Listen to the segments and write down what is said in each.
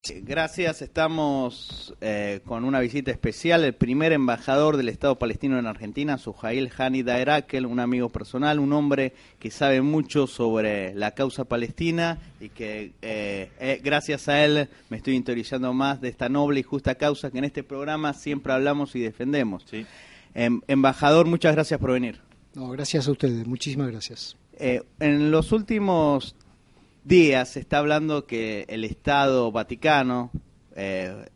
Gracias, estamos con una visita especial, el primer embajador del Estado palestino en Argentina, Suhail Hani Daerakel, un amigo personal, un hombre que sabe mucho sobre la causa palestina y que gracias a él me estoy interiorizando más de esta noble y justa causa que en este programa siempre hablamos y defendemos. Sí. Embajador, muchas gracias por venir. No, gracias a ustedes, muchísimas gracias. En los últimos días se está hablando que el Estado Vaticano,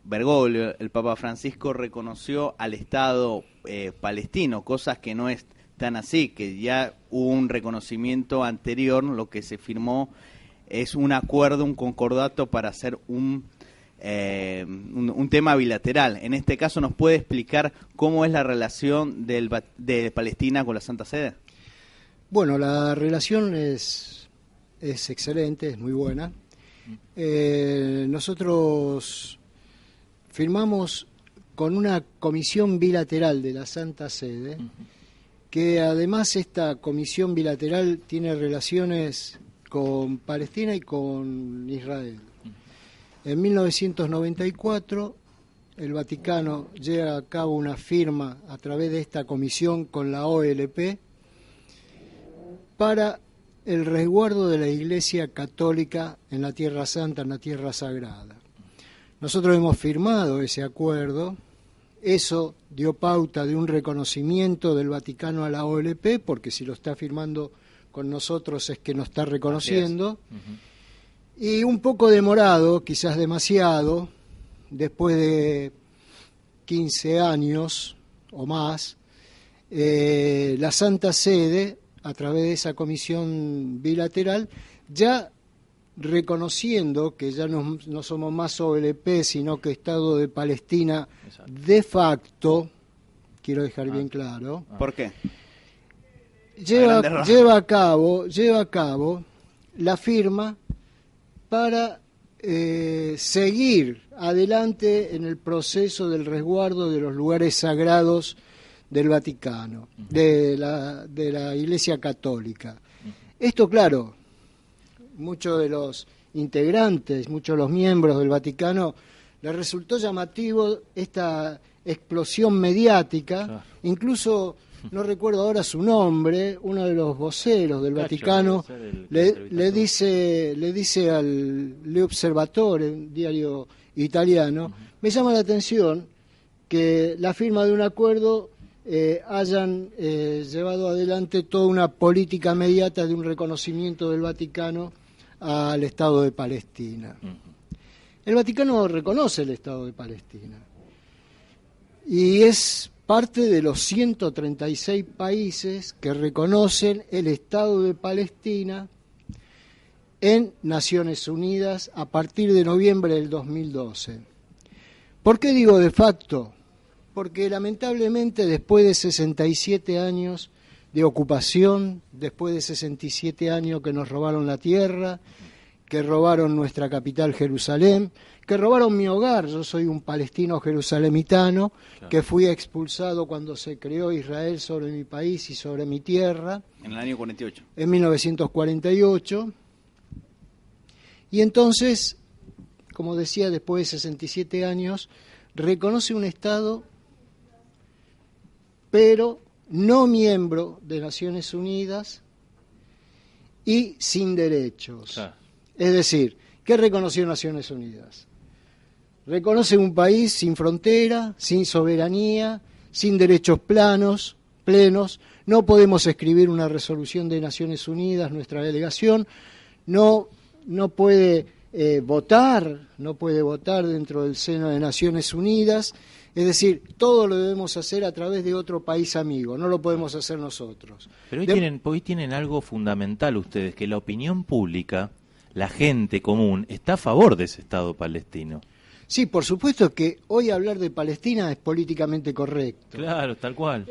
Bergoglio, el Papa Francisco, reconoció al Estado palestino, cosas que no es tan así, que ya hubo un reconocimiento anterior. Lo que se firmó es un acuerdo, un concordato para hacer un tema bilateral. En este caso, ¿nos puede explicar cómo es la relación de Palestina con la Santa Sede? Bueno, la relación es excelente, es muy buena. Nosotros firmamos con una comisión bilateral de la Santa Sede, que además esta comisión bilateral tiene relaciones con Palestina y con Israel. En 1994 el Vaticano lleva a cabo una firma a través de esta comisión con la OLP para el resguardo de la Iglesia Católica en la Tierra Santa, en la Tierra Sagrada. Nosotros hemos firmado ese acuerdo, eso dio pauta de un reconocimiento del Vaticano a la OLP, porque si lo está firmando con nosotros es que nos está reconociendo, y un poco demorado, quizás demasiado, después de 15 años o más, la Santa Sede, a través de esa comisión bilateral, ya reconociendo que ya no somos más OLP, sino que Estado de Palestina de facto, quiero dejar bien claro. ¿Por qué? Lleva a cabo la firma para seguir adelante en el proceso del resguardo de los lugares sagrados del Vaticano, de la Iglesia Católica. Esto, claro, muchos de los integrantes, muchos de los miembros del Vaticano, les resultó llamativo esta explosión mediática, incluso, no recuerdo ahora su nombre, uno de los voceros del Vaticano le dice al Le Osservatore, un diario italiano, me llama la atención que la firma de un acuerdo hayan llevado adelante toda una política mediata de un reconocimiento del Vaticano al Estado de Palestina. El Vaticano reconoce el Estado de Palestina y es parte de los 136 países que reconocen el Estado de Palestina en Naciones Unidas a partir de noviembre del 2012. ¿Por qué digo de facto? Porque lamentablemente después de 67 años de ocupación, después de 67 años que nos robaron la tierra, que robaron nuestra capital Jerusalén, que robaron mi hogar, yo soy un palestino jerusalemitano, claro, que fui expulsado cuando se creó Israel sobre mi país y sobre mi tierra. En el año 48. En 1948. Y entonces, como decía, después de 67 años, reconoce un Estado, pero no miembro de Naciones Unidas y sin derechos. Claro. Es decir, ¿qué reconoció Naciones Unidas? Reconoce un país sin frontera, sin soberanía, sin derechos plenos. No podemos escribir una resolución de Naciones Unidas, nuestra delegación no puede votar dentro del seno de Naciones Unidas. Es decir, todo lo debemos hacer a través de otro país amigo, no lo podemos hacer nosotros. Pero hoy tienen algo fundamental ustedes, que la opinión pública, la gente común, está a favor de ese Estado palestino. Sí, por supuesto que hoy hablar de Palestina es políticamente correcto. Claro, tal cual.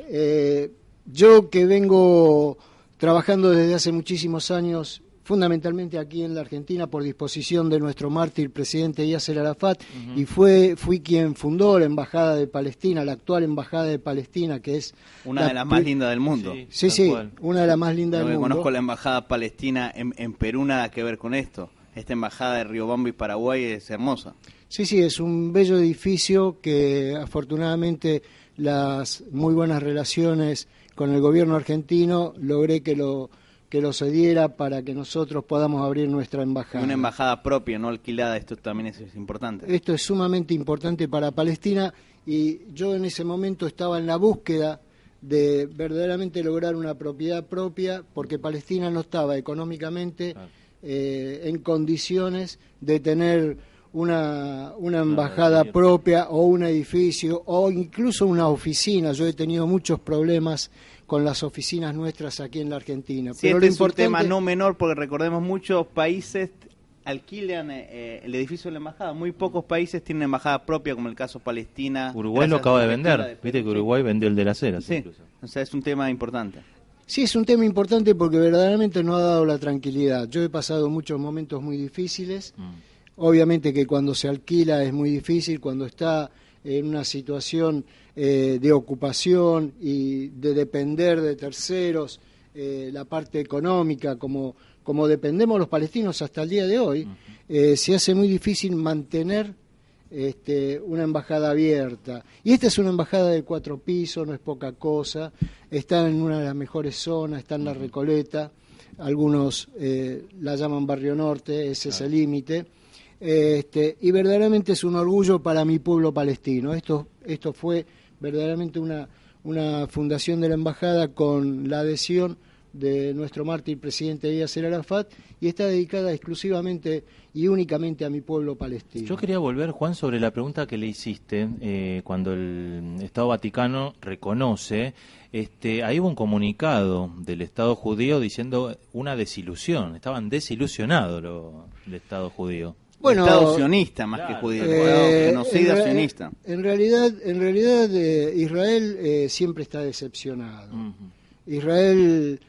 Yo que vengo trabajando desde hace muchísimos años, fundamentalmente aquí en la Argentina, por disposición de nuestro mártir presidente Yasser Arafat, y fui quien fundó la Embajada de Palestina, la actual Embajada de Palestina, que es una de las más lindas del mundo. Sí, una de las más lindas del mundo. Conozco la Embajada Palestina en Perú, nada que ver con esto. Esta Embajada de Riobamba y Paraguay es hermosa. Sí, sí, es un bello edificio que afortunadamente las muy buenas relaciones con el gobierno argentino logré que lo cediera para que nosotros podamos abrir nuestra embajada. Una embajada propia, no alquilada, esto también es importante. Esto es sumamente importante para Palestina y yo en ese momento estaba en la búsqueda de verdaderamente lograr una propiedad propia porque Palestina no estaba económicamente en condiciones de tener una embajada propia o un edificio o incluso una oficina. Yo he tenido muchos problemas con las oficinas nuestras aquí en la Argentina. Sí, pero este lo es un importante... tema no menor porque recordemos muchos países alquilan el edificio de la embajada. Muy pocos países tienen embajada propia, como el caso Palestina. Uruguay lo acaba de vender. Viste que Uruguay vendió el de las Heras. Sí, incluso. o sea, es un tema importante. Sí, es un tema importante porque verdaderamente nos ha dado la tranquilidad. Yo he pasado muchos momentos muy difíciles. Obviamente que cuando se alquila es muy difícil, cuando está en una situación de ocupación y de depender de terceros, la parte económica, como dependemos los palestinos hasta el día de hoy, se hace muy difícil mantener una embajada abierta. Y esta es una embajada de 4 pisos, no es poca cosa, está en una de las mejores zonas, está en la Recoleta, algunos la llaman Barrio Norte, ese es el límite. Y verdaderamente es un orgullo para mi pueblo palestino. Esto fue verdaderamente una fundación de la embajada con la adhesión de nuestro mártir presidente Yasser Arafat y está dedicada exclusivamente y únicamente a mi pueblo palestino. Yo quería volver, Juan, sobre la pregunta que le hiciste cuando el Estado Vaticano reconoce, ahí hubo un comunicado del Estado judío diciendo una desilusión, estaban desilusionados el Estado judío. Bueno, Estado sionista más que judío, genocida sionista. En realidad Israel siempre está decepcionado. Israel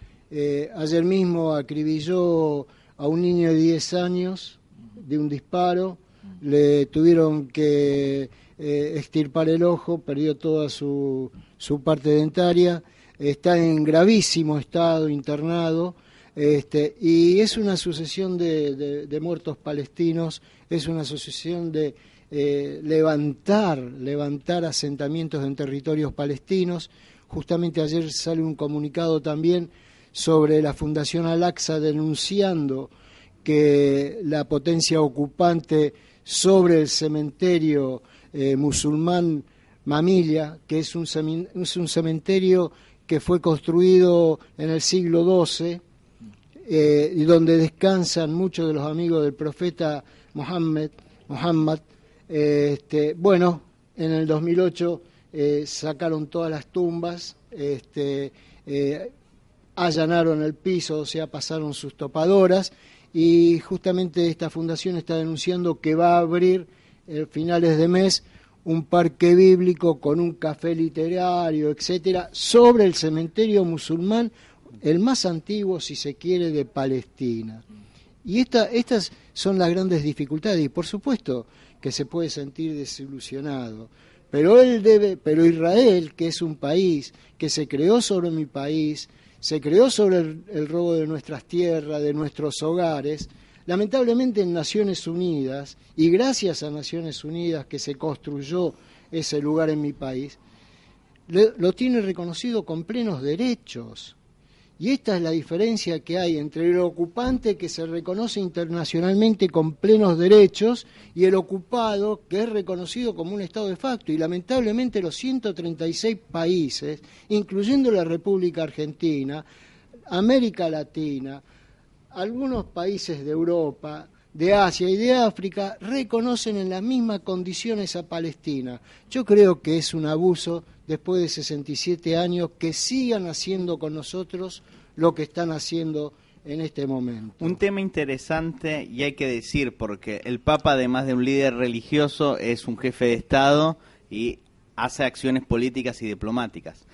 ayer mismo acribilló a un niño de 10 años de un disparo, le tuvieron que extirpar el ojo, perdió toda su parte dentaria, está en gravísimo estado, internado. Y es una sucesión de muertos palestinos, es una sucesión de levantar asentamientos en territorios palestinos. Justamente ayer sale un comunicado también sobre la Fundación Al-Aqsa denunciando que la potencia ocupante sobre el cementerio musulmán Mamilla, que es un cementerio que fue construido en el siglo XII, y donde descansan muchos de los amigos del profeta Muhammad. Bueno, en el 2008 sacaron todas las tumbas, allanaron el piso, o sea, pasaron sus topadoras, y justamente esta fundación está denunciando que va a abrir finales de mes un parque bíblico con un café literario, etcétera, sobre el cementerio musulmán, el más antiguo, si se quiere, de Palestina. Y estas son las grandes dificultades, y por supuesto que se puede sentir desilusionado, pero Israel, que es un país que se creó sobre mi país, se creó sobre el robo de nuestras tierras, de nuestros hogares, lamentablemente en Naciones Unidas, y gracias a Naciones Unidas que se construyó ese lugar en mi país, lo tiene reconocido con plenos derechos. Y esta es la diferencia que hay entre el ocupante, que se reconoce internacionalmente con plenos derechos, y el ocupado, que es reconocido como un Estado de facto. Y lamentablemente los 136 países, incluyendo la República Argentina, América Latina, algunos países de Europa, de Asia y de África, reconocen en las mismas condiciones a Palestina. Yo creo que es un abuso, después de 67 años, que sigan haciendo con nosotros lo que están haciendo en este momento. Un tema interesante, y hay que decir, porque el Papa, además de un líder religioso, es un jefe de Estado y hace acciones políticas y diplomáticas.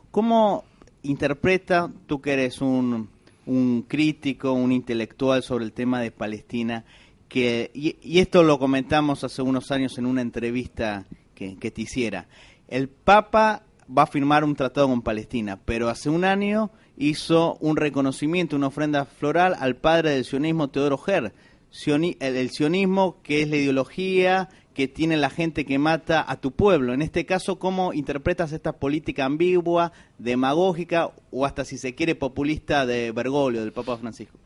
¿Cómo interpreta, tú que eres un crítico, un intelectual sobre el tema de Palestina, y esto lo comentamos hace unos años en una entrevista que te hiciera, el Papa va a firmar un tratado con Palestina, pero hace un año hizo un reconocimiento, una ofrenda floral al padre del sionismo, Teodoro Herr, el sionismo, que es la ideología que tiene la gente que mata a tu pueblo. En este caso, ¿cómo interpretas esta política ambigua, demagógica o hasta, si se quiere, populista de Bergoglio, del Papa Francisco?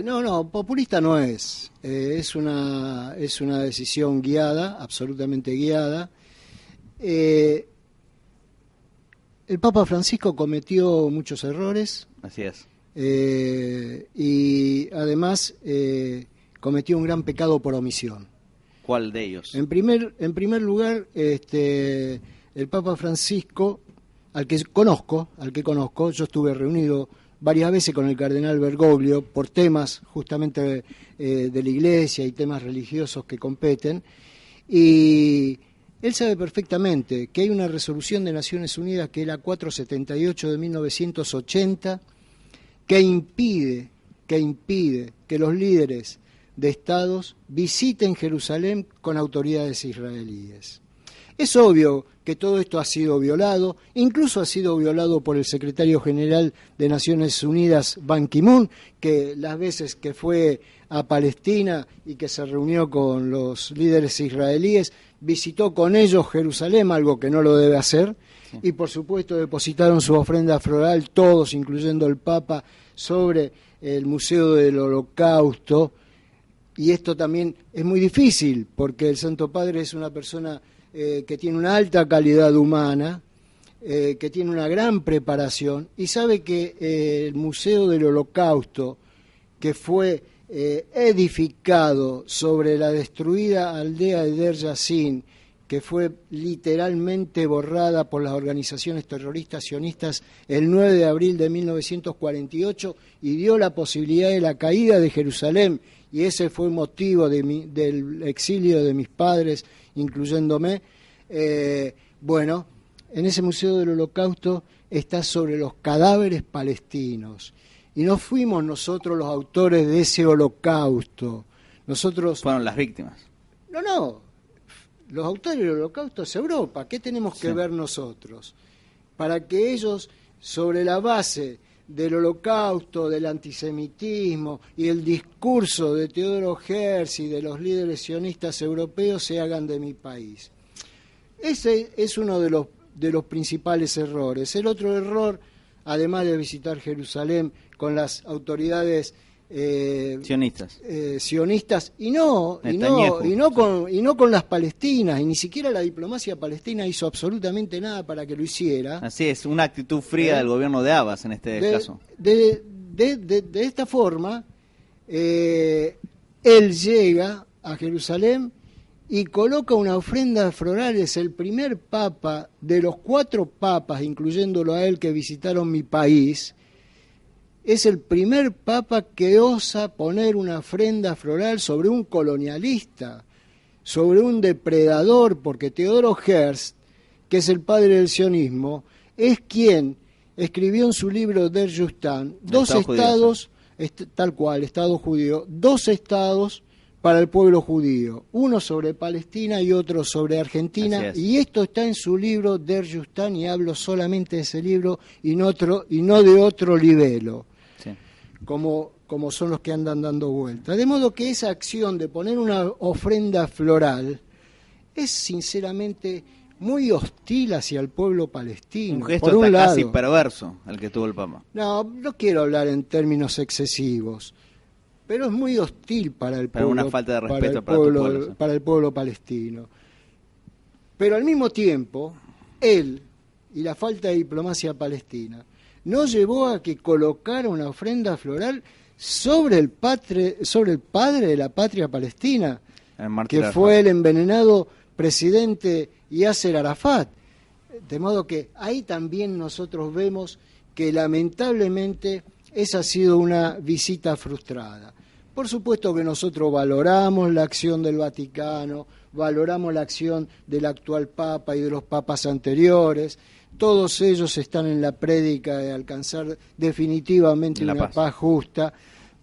No, populista no es. Es una decisión guiada, absolutamente guiada. El Papa Francisco cometió muchos errores. Así es. Y además cometió un gran pecado por omisión. ¿Cuál de ellos? En primer lugar, el Papa Francisco, al que conozco, yo estuve reunido varias veces con el cardenal Bergoglio por temas justamente de la Iglesia y temas religiosos que competen, y él sabe perfectamente que hay una resolución de Naciones Unidas, que es la 478 de 1980, que impide que los líderes de estados visiten Jerusalén con autoridades israelíes. Es obvio que todo esto ha sido violado, incluso ha sido violado por el secretario general de Naciones Unidas, Ban Ki-moon, que las veces que fue a Palestina y que se reunió con los líderes israelíes, visitó con ellos Jerusalén, algo que no lo debe hacer, sí. Y por supuesto depositaron su ofrenda floral, todos, incluyendo el Papa, sobre el Museo del Holocausto. Y esto también es muy difícil, porque el Santo Padre es una persona que tiene una alta calidad humana, que tiene una gran preparación, y sabe que el Museo del Holocausto, que fue edificado sobre la destruida aldea de Der Yassin, que fue literalmente borrada por las organizaciones terroristas sionistas el 9 de abril de 1948, y dio la posibilidad de la caída de Jerusalén, y ese fue el motivo del exilio de mis padres, incluyéndome. Bueno, en ese Museo del Holocausto está sobre los cadáveres palestinos, y no fuimos nosotros los autores de ese holocausto. Nosotros fueron las víctimas. No, los autores del holocausto es Europa. ¿Qué tenemos que ver nosotros? Para que ellos, sobre la base del holocausto, del antisemitismo y el discurso de Teodoro Herzl y de los líderes sionistas europeos, se hagan de mi país. Ese es uno de los principales errores. El otro error, además de visitar Jerusalén con las autoridades sionistas y no con las palestinas, y ni siquiera la diplomacia palestina hizo absolutamente nada para que lo hiciera. Así es, una actitud fría del gobierno de Abbas en este caso. De esta forma, él llega a Jerusalén y coloca una ofrenda floral. Es el primer papa de los 4 papas, incluyéndolo a él, que visitaron mi país. Es el primer papa que osa poner una ofrenda floral sobre un colonialista, sobre un depredador, porque Teodoro Herzl, que es el padre del sionismo, es quien escribió en su libro Der Justan 2 estados, tal cual, Estado judío, 2 estados para el pueblo judío, uno sobre Palestina y otro sobre Argentina, y esto está en su libro Der Justan, y hablo solamente de ese libro y no de otro libelo, sí. como son los que andan dando vueltas. De modo que esa acción de poner una ofrenda floral es sinceramente muy hostil hacia el pueblo palestino. Un gesto por casi perverso el que tuvo el Papa. No quiero hablar en términos excesivos, pero es muy hostil para el pueblo, una falta de respeto para el pueblo palestino. Pero al mismo tiempo, él y la falta de diplomacia palestina no llevó a que colocara una ofrenda floral sobre el padre de la patria palestina, que fue el envenenado presidente Yasser Arafat. De modo que ahí también nosotros vemos que lamentablemente esa ha sido una visita frustrada. Por supuesto que nosotros valoramos la acción del Vaticano, valoramos la acción del actual Papa y de los papas anteriores. Todos ellos están en la prédica de alcanzar definitivamente una paz justa.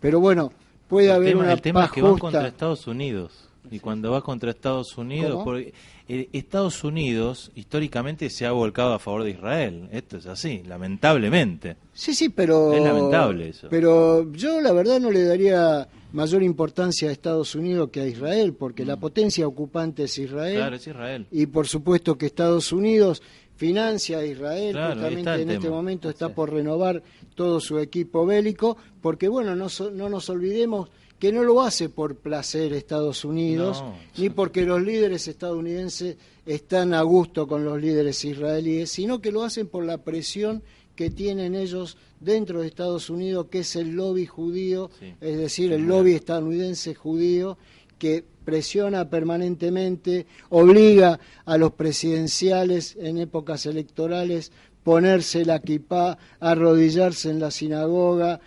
Pero bueno, puede haber una paz justa. El tema es que van contra Estados Unidos. Y cuando va contra Estados Unidos, ¿Cómo? porque Estados Unidos históricamente se ha volcado a favor de Israel. Esto es así, lamentablemente. Sí, pero... Es lamentable eso. Pero yo la verdad no le daría mayor importancia a Estados Unidos que a Israel, porque la potencia ocupante es Israel. Claro, es Israel. Y por supuesto que Estados Unidos financia a Israel, Claro, ahí justamente está el en este tema. momento está Sí. por renovar todo su equipo bélico, porque bueno, no nos olvidemos que no lo hace por placer Estados Unidos, No. ni porque los líderes estadounidenses están a gusto con los líderes israelíes, sino que lo hacen por la presión que tienen ellos dentro de Estados Unidos, que es el lobby judío, Sí. es decir, el lobby estadounidense judío, que presiona permanentemente, obliga a los presidenciales en épocas electorales ponerse la kipá, arrodillarse en la sinagoga,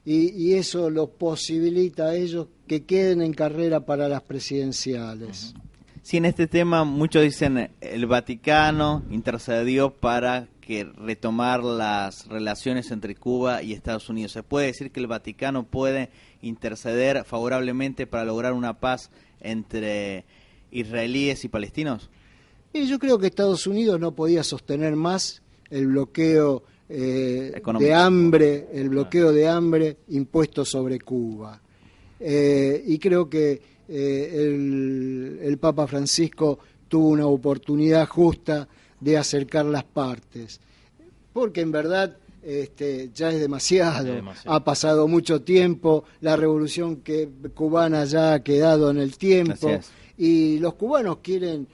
y eso los posibilita a ellos que queden en carrera para las presidenciales. Sí, en este tema muchos dicen el Vaticano intercedió para que retomar las relaciones entre Cuba y Estados Unidos. ¿Se puede decir que el Vaticano puede interceder favorablemente para lograr una paz entre israelíes y palestinos? Y yo creo que Estados Unidos no podía sostener más el bloqueo Económico. de hambre, el bloqueo de hambre impuesto sobre Cuba. Y creo que el Papa Francisco tuvo una oportunidad justa de acercar las partes, porque en verdad ya es demasiado. Ha pasado mucho tiempo, la revolución cubana ya ha quedado en el tiempo, Así es. y los cubanos quieren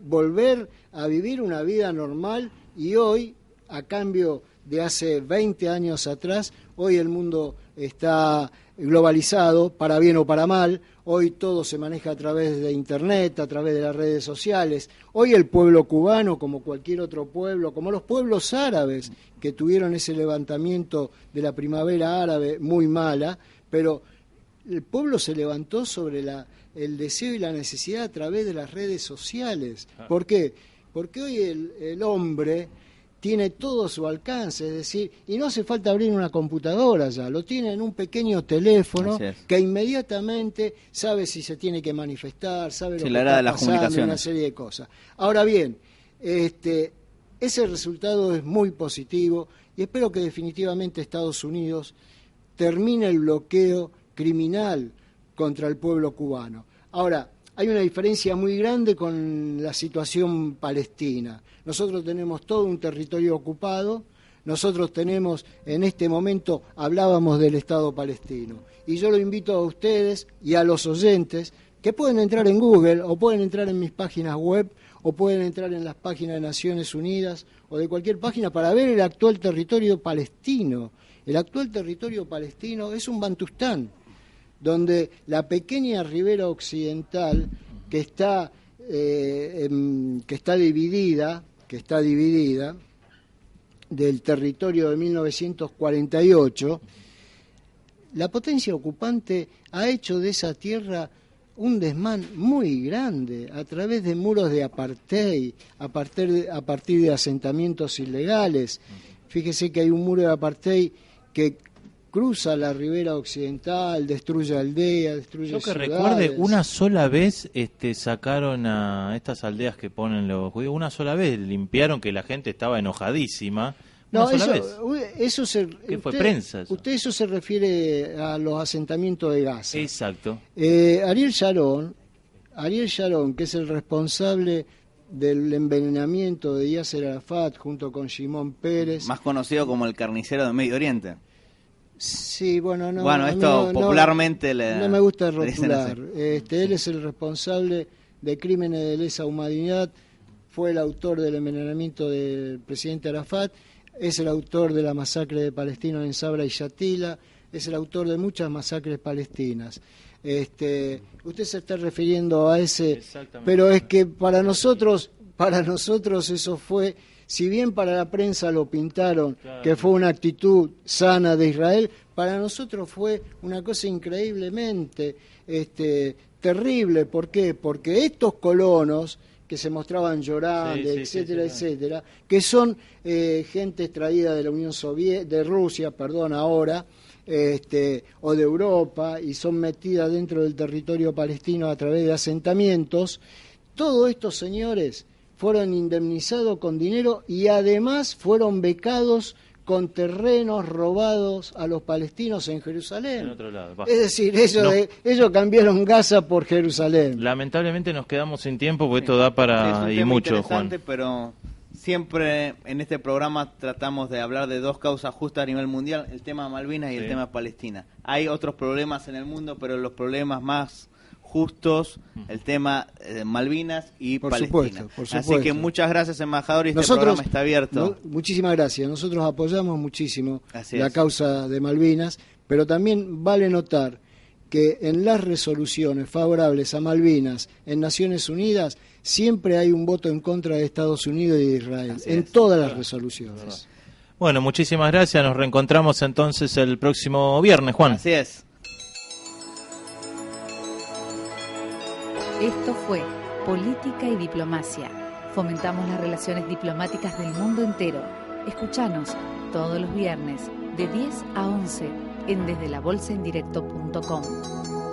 volver a vivir una vida normal, y hoy, a cambio de hace 20 años atrás, hoy el mundo está globalizado, para bien o para mal. Hoy todo se maneja a través de Internet, a través de las redes sociales. Hoy el pueblo cubano, como cualquier otro pueblo, como los pueblos árabes que tuvieron ese levantamiento de la primavera árabe muy mala, pero el pueblo se levantó sobre el deseo y la necesidad a través de las redes sociales. ¿Por qué? Porque hoy el hombre tiene todo a su alcance, es decir, y no hace falta abrir una computadora ya, lo tiene en un pequeño teléfono Así es. que inmediatamente sabe si se tiene que manifestar, sabe lo Sí, que la era está de las pasando, comunicaciones. una serie de cosas. Ahora bien, ese resultado es muy positivo, y espero que definitivamente Estados Unidos termine el bloqueo criminal contra el pueblo cubano. Ahora, hay una diferencia muy grande con la situación palestina. Nosotros tenemos todo un territorio ocupado, nosotros tenemos, en este momento, hablábamos del Estado palestino. Y yo lo invito a ustedes y a los oyentes que pueden entrar en Google, o pueden entrar en mis páginas web, o pueden entrar en las páginas de Naciones Unidas, o de cualquier página, para ver el actual territorio palestino. El actual territorio palestino es un Bantustán, donde la pequeña ribera occidental que está dividida del territorio de 1948, la potencia ocupante ha hecho de esa tierra un desmán muy grande a través de muros de apartheid, a partir de asentamientos ilegales. Fíjese que hay un muro de apartheid que cruza la ribera occidental, destruye aldeas, destruye Yo que ciudades. recuerde, una sola vez sacaron a estas aldeas que ponen los judíos, una sola vez limpiaron, que la gente estaba enojadísima. No, Una sola vez. eso se... ¿Qué fue, prensa eso? Usted eso se refiere a los asentamientos de Gaza. Exacto. Ariel Sharon, que es el responsable del envenenamiento de Yasser Arafat junto con Shimon Peres. Más conocido como el carnicero de Medio Oriente. Sí, bueno, no. Bueno, a mí esto popularmente no me gusta le dicen así. rotular. Él es el responsable de crímenes de lesa humanidad, fue el autor del envenenamiento del presidente Arafat, es el autor de la masacre de palestinos en Sabra y Shatila, es el autor de muchas masacres palestinas. Usted se está refiriendo a ese, Exactamente. pero es que para nosotros eso fue, si bien para la prensa lo pintaron, Claro. que fue una actitud sana de Israel, para nosotros fue una cosa increíblemente terrible. ¿Por qué? Porque estos colonos que se mostraban llorando, Sí, etcétera, sí, sí. etcétera, que son gente extraída de la Unión Soviética, de Rusia, perdón, ahora, o de Europa y son metidas dentro del territorio palestino a través de asentamientos, todos estos señores fueron indemnizados con dinero y además fueron becados con terrenos robados a los palestinos en Jerusalén. En otro lado, es decir, ellos cambiaron Gaza por Jerusalén. Lamentablemente nos quedamos sin tiempo porque esto da para y mucho, Juan. Pero siempre en este programa tratamos de hablar de dos causas justas a nivel mundial, el tema Malvinas y el tema Palestina. Hay otros problemas en el mundo, pero los problemas más justos, el tema Malvinas y Palestina. Por supuesto. Así que muchas gracias, embajador, y este programa está abierto. Muchísimas gracias. Nosotros apoyamos muchísimo la causa de Malvinas, pero también vale notar que en las resoluciones favorables a Malvinas en Naciones Unidas siempre hay un voto en contra de Estados Unidos y de Israel, en todas las resoluciones. Bueno, muchísimas gracias. Nos reencontramos entonces el próximo viernes, Juan. Así es. Esto fue Política y Diplomacia. Fomentamos las relaciones diplomáticas del mundo entero. Escuchanos todos los viernes de 10 a 11 en desdelabolsaindirecto.com.